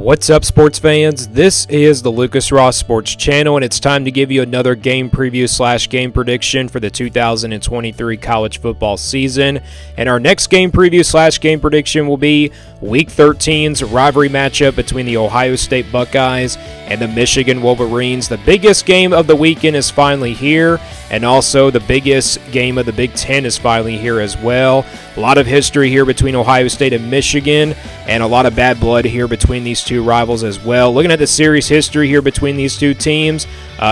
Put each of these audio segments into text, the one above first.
What's up, sports fans? This is the Lucas Ross Sports Channel, and it's time to give you another game preview / game prediction for the 2023 college football season. And our next game preview / game prediction will be Week 13's rivalry matchup between the Ohio State Buckeyes and the Michigan Wolverines. The biggest game of the weekend is finally here, and also the biggest game of the Big Ten is finally here as well. A lot of history here between Ohio State and Michigan, and a lot of bad blood here between these two rivals as well. Looking at the series history here between these two teams,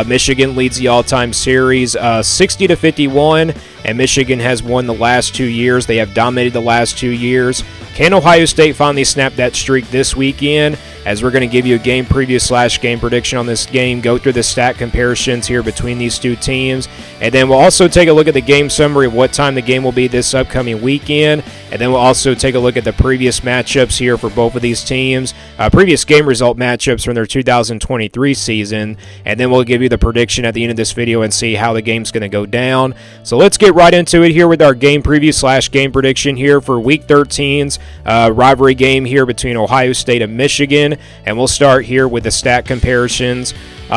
Michigan leads the all-time series 60-51, and Michigan has won the last 2 years. They have dominated the last 2 years. Can Ohio State finally snap that streak this weekend? As we're going to give you a game preview / game prediction on this game, go through the stat comparisons here between these two teams, and then we'll also take a look at the game summary of what time the game will be this upcoming weekend, and then we'll also take a look at the previous matchups here for both of these teams, previous game result matchups from their 2023 season, and then we'll give you the prediction at the end of this video and see how the game's going to go down. So let's get right into it here with our game preview / game prediction here for Week 13's rivalry game here between Ohio State and Michigan. And we'll start here with the stat comparisons.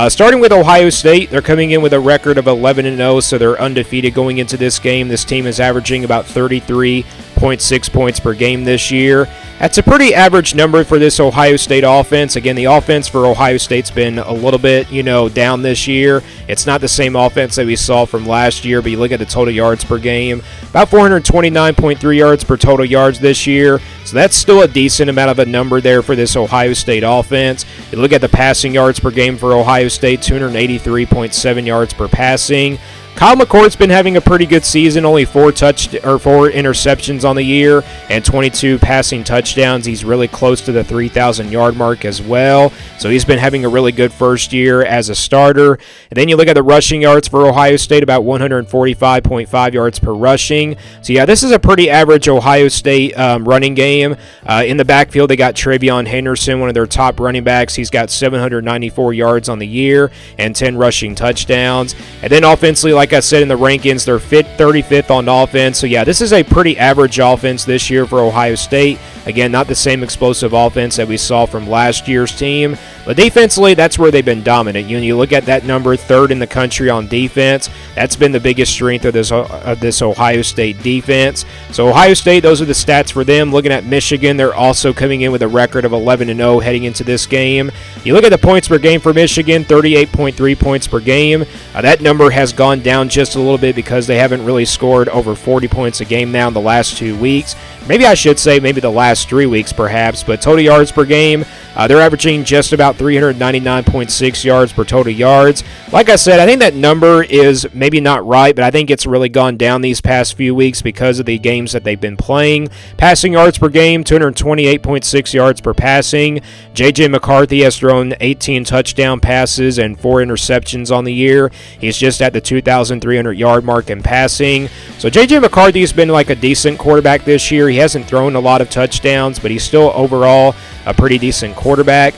Starting with Ohio State, they're coming in with a record of 11-0, so they're undefeated going into this game. This team is averaging about 33.6 points per game this year. That's a pretty average number for this Ohio State offense. Again, the offense for Ohio State's been a little bit, down this year. It's not the same offense that we saw from last year, but you look at the total yards per game, about 429.3 yards per total yards this year. So that's still a decent amount of a number there for this Ohio State offense. You look at the passing yards per game for Ohio State, 283.7 yards per passing. Kyle McCord's been having a pretty good season, only 4 interceptions on the year and 22 passing touchdowns. He's really close to the 3,000-yard mark as well. So he's been having a really good first year as a starter. And then you look at the rushing yards for Ohio State, about 145.5 yards per rushing. So yeah, this is a pretty average Ohio State running game. In the backfield, they got Travion Henderson, one of their top running backs. He's got 794 yards on the year and 10 rushing touchdowns. And then offensively, like I said in the rankings, they're 35th on offense. So yeah, this is a pretty average offense this year for Ohio State. Again, not the same explosive offense that we saw from last year's team. But defensively, that's where they've been dominant. You look at that number, 3rd in the country on defense. That's been the biggest strength of this Ohio State defense. So Ohio State, those are the stats for them. Looking at Michigan, they're also coming in with a record of 11-0 heading into this game. You look at the points per game for Michigan, 38.3 points per game. That number has gone down just a little bit because they haven't really scored over 40 points a game now in the last 2 weeks. Maybe I should say maybe the last 3 weeks perhaps, but total yards per game, they're averaging just about 399.6 yards per total yards. Like I said, I think that number is maybe not right, but I think it's really gone down these past few weeks because of the games that they've been playing. Passing yards per game, 228.6 yards per passing. J.J. McCarthy has thrown 18 touchdown passes and 4 interceptions on the year. He's just at the 2,300-yard mark in passing. So J.J. McCarthy has been like a decent quarterback this year. He hasn't thrown a lot of touchdowns, but he's still overall a pretty decent quarterback.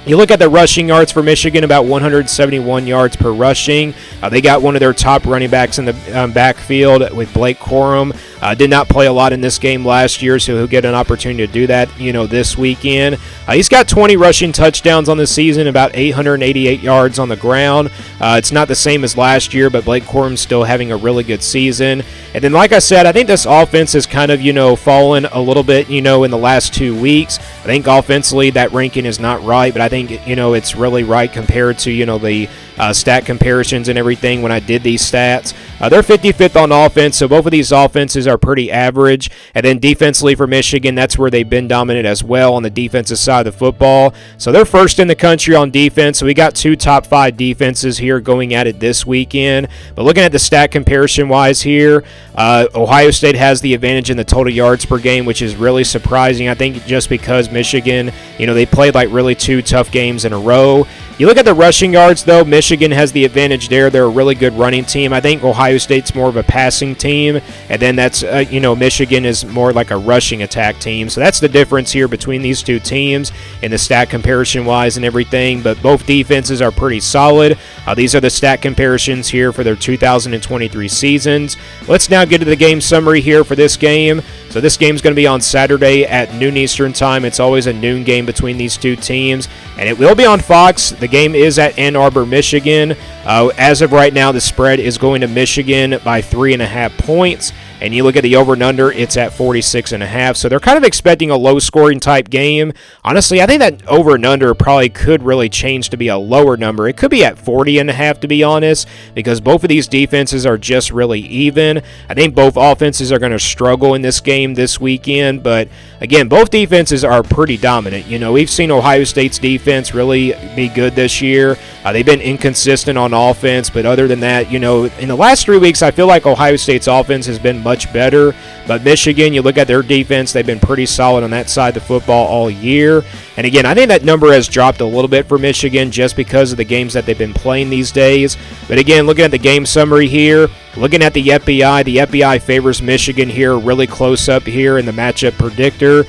You look at the rushing yards for Michigan, about 171 yards per rushing. They got one of their top running backs in the backfield with Blake Corum. Did not play a lot in this game last year, so he'll get an opportunity to do that, this weekend. He's got 20 rushing touchdowns on the season, about 888 yards on the ground. It's not the same as last year, but Blake Corum's still having a really good season. And then, like I said, I think this offense has kind of, fallen a little bit, in the last 2 weeks. I think offensively that ranking is not right, but I think, it's really right compared to, the stat comparisons and everything when I did these stats. They're 55th on offense, so both of these offenses are pretty average. And then defensively for Michigan, that's where they've been dominant as well on the defensive side of the football. So they're 1st in the country on defense. So we got 2 top 5 defenses here going at it this weekend. But looking at the stat comparison-wise here, Ohio State has the advantage in the total yards per game, which is really surprising. I think just because Michigan, they played like really 2 tough games in a row. You look at the rushing yards, though, Michigan has the advantage there. They're a really good running team. I think Ohio State's more of a passing team, and then that's, Michigan is more like a rushing attack team. So that's the difference here between these two teams in the stat comparison-wise and everything, but both defenses are pretty solid. These are the stat comparisons here for their 2023 seasons. Let's now get to the game summary here for this game. So So this game's going to be on Saturday at noon Eastern time. It's always a noon game between these two teams, and it will be on Fox. The game is at Ann Arbor, Michigan. As of right now, the spread is going to Michigan by 3.5 points. And you look at the over and under, it's at 46.5. So they're kind of expecting a low-scoring type game. Honestly, I think that over and under probably could really change to be a lower number. It could be at 40.5, to be honest, because both of these defenses are just really even. I think both offenses are going to struggle in this game this weekend. But, again, both defenses are pretty dominant. You know, we've seen Ohio State's defense really be good this year. They've been inconsistent on offense. But other than that, you know, in the last 3 weeks, I feel like Ohio State's offense has been much better. But Michigan, you look at their defense, they've been pretty solid on that side of the football all year. And again, I think that number has dropped a little bit for Michigan just because of the games that they've been playing these days. But again, looking at the game summary here, looking at the FBI favors Michigan here, really close up here in the matchup predictor.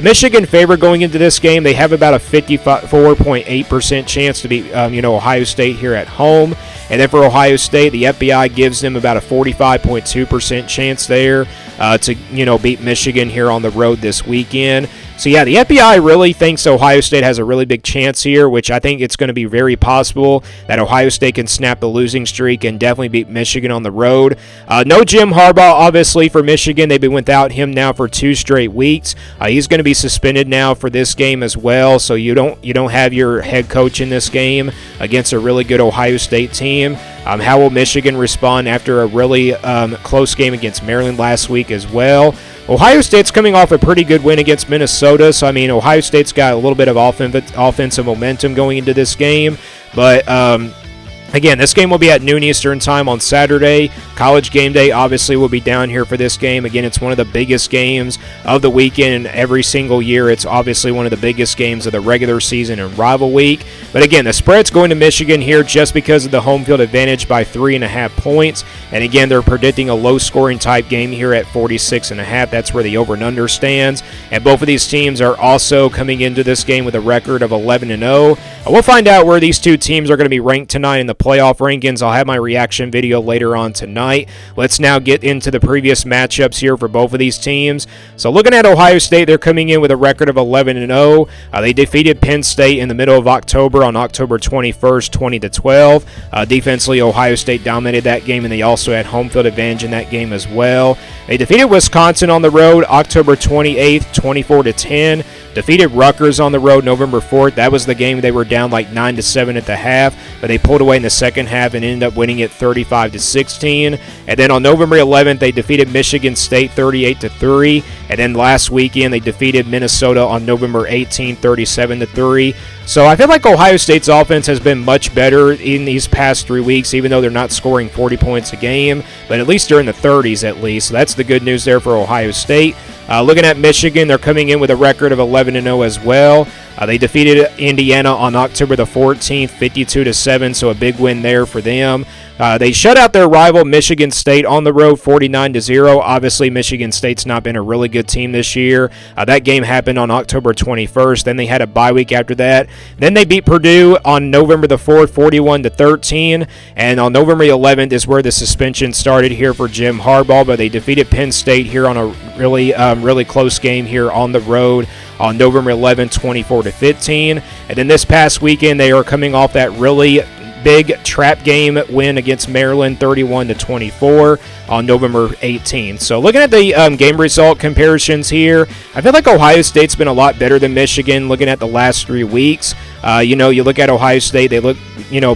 Michigan favored going into this game. They have about a 54.8% chance to beat Ohio State here at home. And then for Ohio State, the FBI gives them about a 45.2% chance there to beat Michigan here on the road this weekend. So, yeah, the FBI really thinks Ohio State has a really big chance here, which I think it's going to be very possible that Ohio State can snap the losing streak and definitely beat Michigan on the road. No Jim Harbaugh, obviously, for Michigan. They've been without him now for 2 straight weeks. He's going to be suspended now for this game as well, so you don't have your head coach in this game against a really good Ohio State team. How will Michigan respond after a really close game against Maryland last week as well? Ohio State's coming off a pretty good win against Minnesota, so, I mean, Ohio State's got a little bit of offensive momentum going into this game, but again, this game will be at noon Eastern time on Saturday. College Game Day obviously will be down here for this game. Again, it's one of the biggest games of the weekend, and every single year it's obviously one of the biggest games of the regular season and rival week. But again, the spread's going to Michigan here just because of the home field advantage by 3.5 points. And again, they're predicting a low-scoring type game here at 46.5. That's where the over and under stands. And both of these teams are also coming into this game with a record of 11-0. We'll find out where these two teams are going to be ranked tonight in the playoff rankings. I'll have my reaction video later on tonight. Let's now get into the previous matchups here for both of these teams. So looking at Ohio State, they're coming in with a record of 11-0. They defeated Penn State in the middle of October on October 21st, 20-12. Defensively, Ohio State dominated that game, and they also had home field advantage in that game as well. They defeated Wisconsin on the road October 28th, 24-10. Defeated Rutgers on the road November 4th. That was the game they were down like 9-7 at the half, but they pulled away in the second half and ended up winning it 35-16. And then on November 11th, they defeated Michigan State 38-3. And then last weekend, they defeated Minnesota on November 18th, 37-3. So I feel like Ohio State's offense has been much better in these past 3 weeks, even though they're not scoring 40 points a game, but at least they're in the 30s at least. So that's the good news there for Ohio State. Looking at Michigan, they're coming in with a record of 11-0 as well. They defeated Indiana on October the 14th, 52-7, so a big win there for them. They shut out their rival Michigan State on the road 49-0. Obviously, Michigan State's not been a really good team this year. That game happened on October 21st. Then they had a bye week after that. Then they beat Purdue on November the 4th, 41-13. And on November 11th is where the suspension started here for Jim Harbaugh. But they defeated Penn State here on a really close game here on the road on November 11th, 24-15. And then this past weekend, they are coming off that really big trap game win against Maryland 31-24 on November 18th. So looking at the game result comparisons here, I feel like Ohio State's been a lot better than Michigan looking at the last 3 weeks. You look at Ohio State, they look,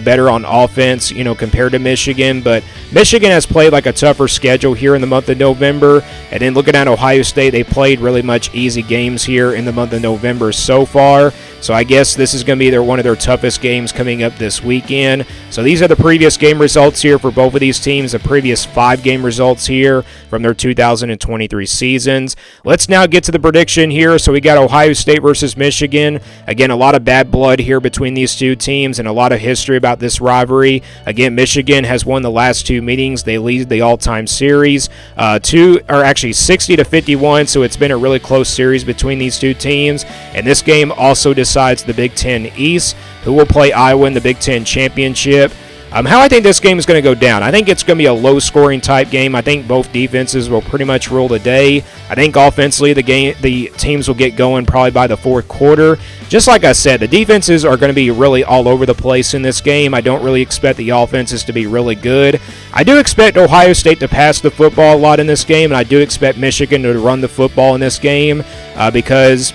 better on offense, compared to Michigan. But Michigan has played like a tougher schedule here in the month of November. And then looking at Ohio State, they played really much easy games here in the month of November so far. So I guess this is going to be one of their toughest games coming up this weekend. So these are the previous game results here for both of these teams, the previous 5 game results here from their 2023 seasons. Let's now get to the prediction here. So we got Ohio State versus Michigan. Again, a lot of bad blood here between these two teams and a lot of history about this rivalry. Again, Michigan has won the last 2 meetings. They lead the all-time series 60-51, so it's been a really close series between these two teams. And this game also decides the Big Ten East, who will play Iowa in the Big Ten Championship. How I think this game is going to go down. I think it's going to be a low-scoring type game. I think both defenses will pretty much rule the day. I think offensively the teams will get going probably by the fourth quarter. Just like I said, the defenses are going to be really all over the place in this game. I don't really expect the offenses to be really good. I do expect Ohio State to pass the football a lot in this game, and I do expect Michigan to run the football in this game because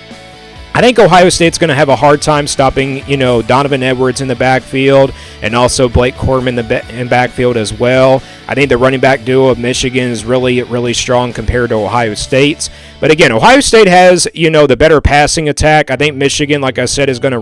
I think Ohio State's going to have a hard time stopping, Donovan Edwards in the backfield and also Blake Corum in backfield as well. I think the running back duo of Michigan is really, really strong compared to Ohio State's. But again, Ohio State has, the better passing attack. I think Michigan, like I said, is going to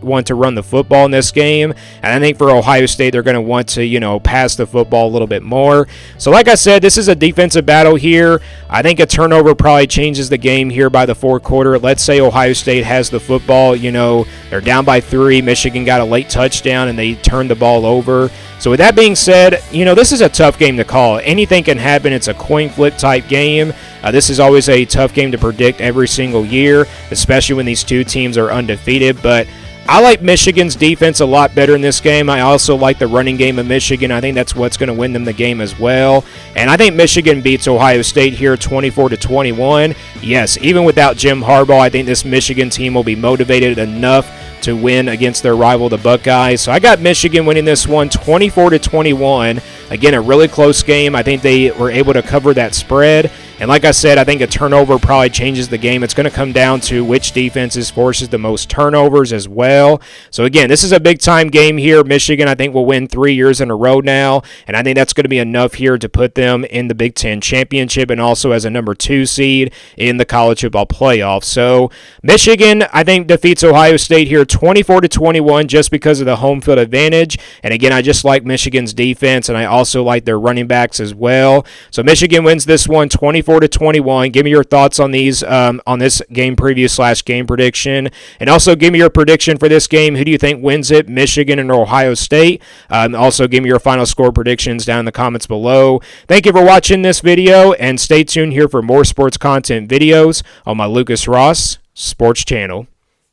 want to run the football in this game. And I think for Ohio State, they're going to want to, pass the football a little bit more. So like I said, this is a defensive battle here. I think a turnover probably changes the game here by the fourth quarter. Let's say Ohio State has the football, they're down by 3. Michigan got a late touchdown and they turned the ball over. So with that being said, this is a tough game to call. Anything can happen. It's a coin flip type game. This is always a tough game to predict every single year, especially when these two teams are undefeated. But I like Michigan's defense a lot better in this game. I also like the running game of Michigan. I think that's what's going to win them the game as well. And I think Michigan beats Ohio State here 24-21. Yes, even without Jim Harbaugh, I think this Michigan team will be motivated enough to win against their rival, the Buckeyes. So I got Michigan winning this one 24-21. Again, a really close game. I think they were able to cover that spread. And like I said, I think a turnover probably changes the game. It's going to come down to which defenses forces the most turnovers as well. So again, this is a big-time game here. Michigan, I think, will win 3 years in a row now. And I think that's going to be enough here to put them in the Big Ten championship and also as a number 2 seed in the college football playoff. So Michigan, I think, defeats Ohio State here 24-21 just because of the home field advantage. And again, I just like Michigan's defense, and I also like their running backs as well. So Michigan wins this one 24-21. Give me your thoughts on these on this game preview / game prediction, and also give me your prediction for this game. Who do you think wins it, Michigan and Ohio State? Also, give me your final score predictions down in the comments below. Thank you for watching this video, and stay tuned here for more sports content videos on my Lucas Ross Sports channel.